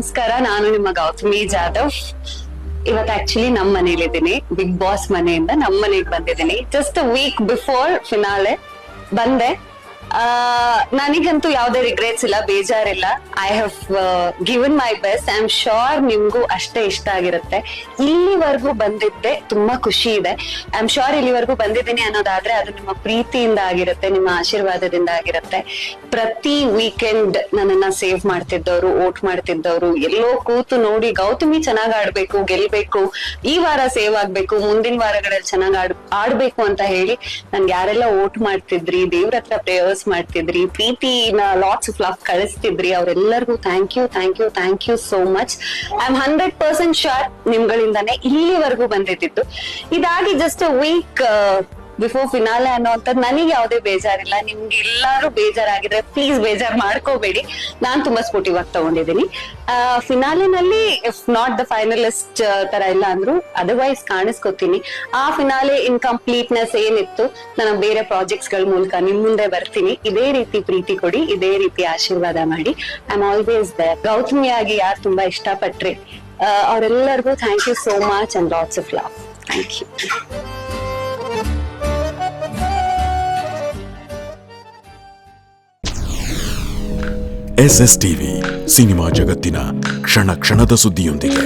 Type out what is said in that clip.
ನಮಸ್ಕಾರ, ನಾನು ನಿಮ್ಮ ಗೌತಮಿ ಜಾಧವ್. ಇವತ್ತು ಆಕ್ಚುಲಿ ನಮ್ ಮನೇಲಿದ್ದೀನಿ, ಬಿಗ್ ಬಾಸ್ ಮನೆಯಿಂದ ನಮ್ ಮನೆಗ್ ಬಂದಿದ್ದೀನಿ. ಜಸ್ಟ್ ವೀಕ್ ಬಿಫೋರ್ ಫಿನಾಲೆ ಬಂದೆ. ನನಗಂತೂ ಯಾವ್ದೇ ರಿಗ್ರೆಟ್ಸ್ ಇಲ್ಲ, ಬೇಜಾರಿಲ್ಲ. I have given my best. I am sure ನಿಮ್ಗೂ ಅಷ್ಟೇ ಇಷ್ಟ ಆಗಿರುತ್ತೆ. ಇಲ್ಲಿವರೆಗೂ ಬಂದಿದ್ದೆ ತುಂಬಾ ಖುಷಿ ಇದೆ. ಐ ಆಮ್ ಶೋರ್ ಇಲ್ಲಿವರೆಗೂ ಬಂದಿದ್ದೀನಿ ಅನ್ನೋದಾದ್ರೆ ಅದು ನಿಮ್ಮ ಪ್ರೀತಿಯಿಂದ ಆಗಿರುತ್ತೆ, ನಿಮ್ಮ ಆಶೀರ್ವಾದದಿಂದ ಆಗಿರುತ್ತೆ. ಪ್ರತಿ ವೀಕೆಂಡ್ ನನ್ನನ್ನ ಸೇವ್ ಮಾಡ್ತಿದ್ದವ್ರು, ವೋಟ್ ಮಾಡ್ತಿದ್ದವ್ರು, ಎಲ್ಲೋ ಕೂತು ನೋಡಿ ಗೌತಮಿ ಚೆನ್ನಾಗ್ ಆಡ್ಬೇಕು, ಗೆಲ್ಬೇಕು, ಈ ವಾರ ಸೇವ್ ಆಗ್ಬೇಕು, ಮುಂದಿನ ವಾರಗಳಲ್ಲಿ ಚೆನ್ನಾಗ್ ಆಡ್ಬೇಕು ಅಂತ ಹೇಳಿ ನನ್ಗೆ ಯಾರೆಲ್ಲ ವೋಟ್ ಮಾಡ್ತಿದ್ರಿ, ದೇವ್ರ ಹತ್ರ ಪ್ರೇಯರ್ಸ್ ಮಾಡ್ತಿದ್ರಿ, ಪ್ರೀತಿನ ಲಾಟ್ಸ್ ಆಫ್ ಲವ್ ಕಳಿಸ್ತಿದ್ರಿ, ಅವ್ರೆಲ್ಲರಿಗೂ thank you, thank you, thank you so much. I am 100% sure ನಿಮ್ಗಳಿಂದಾನೇ ಇಲ್ಲಿವರೆಗೂ ಬಂದಿದ್ದು. ಇದಾಗಿ ಜಸ್ಟ್ ವೀಕ್ ಬಿಫೋರ್ ಫಿನಾಲೆ ಅನ್ನೋಂಥದ್ದು ನನಗೆ ಯಾವುದೇ ಬೇಜಾರಿಲ್ಲ. ನಿಮ್ಗೆ ಎಲ್ಲಾರು ಬೇಜಾರಾಗಿದ್ರೆ ಪ್ಲೀಸ್ ಬೇಜಾರ್ ಮಾಡ್ಕೋಬೇಡಿ. ನಾನ್ ತುಂಬಾ ಸ್ಪೋರ್ಟಿವ್ ಆಗಿ ತಗೊಂಡಿದ್ದೀನಿ. ಫಿನಾಲೆನಲ್ಲಿ ಇಫ್ ನಾಟ್ ದ ಫೈನಲಿಸ್ಟ್ ತರ ಇಲ್ಲ ಅಂದ್ರು ಅದರ್ವೈಸ್ ಕಾಣಿಸ್ಕೊತೀನಿ. ಆ ಫಿನಾಲೆ ಇನ್ಕಂಪ್ಲೀಟ್ನೆಸ್ ಏನಿತ್ತು, ನಾನು ಬೇರೆ ಪ್ರಾಜೆಕ್ಟ್ಸ್ ಗಳ ಮೂಲಕ ನಿಮ್ ಮುಂದೆ ಬರ್ತೀನಿ. ಇದೇ ರೀತಿ ಪ್ರೀತಿ ಕೊಡಿ, ಇದೇ ರೀತಿ ಆಶೀರ್ವಾದ ಮಾಡಿ. I am always there. ಗೌತಮಿಯಾಗಿ ಯಾರು ತುಂಬಾ ಇಷ್ಟಪಟ್ರಿ ಅವರೆಲ್ಲರಿಗೂ thank you so much and lots of love. Thank you. SS TV cinema ಜಗತ್ತಿನ ಕ್ಷಣ ಕ್ಷಣದ ಸುದ್ದಿಯೊಂದಿಗೆ.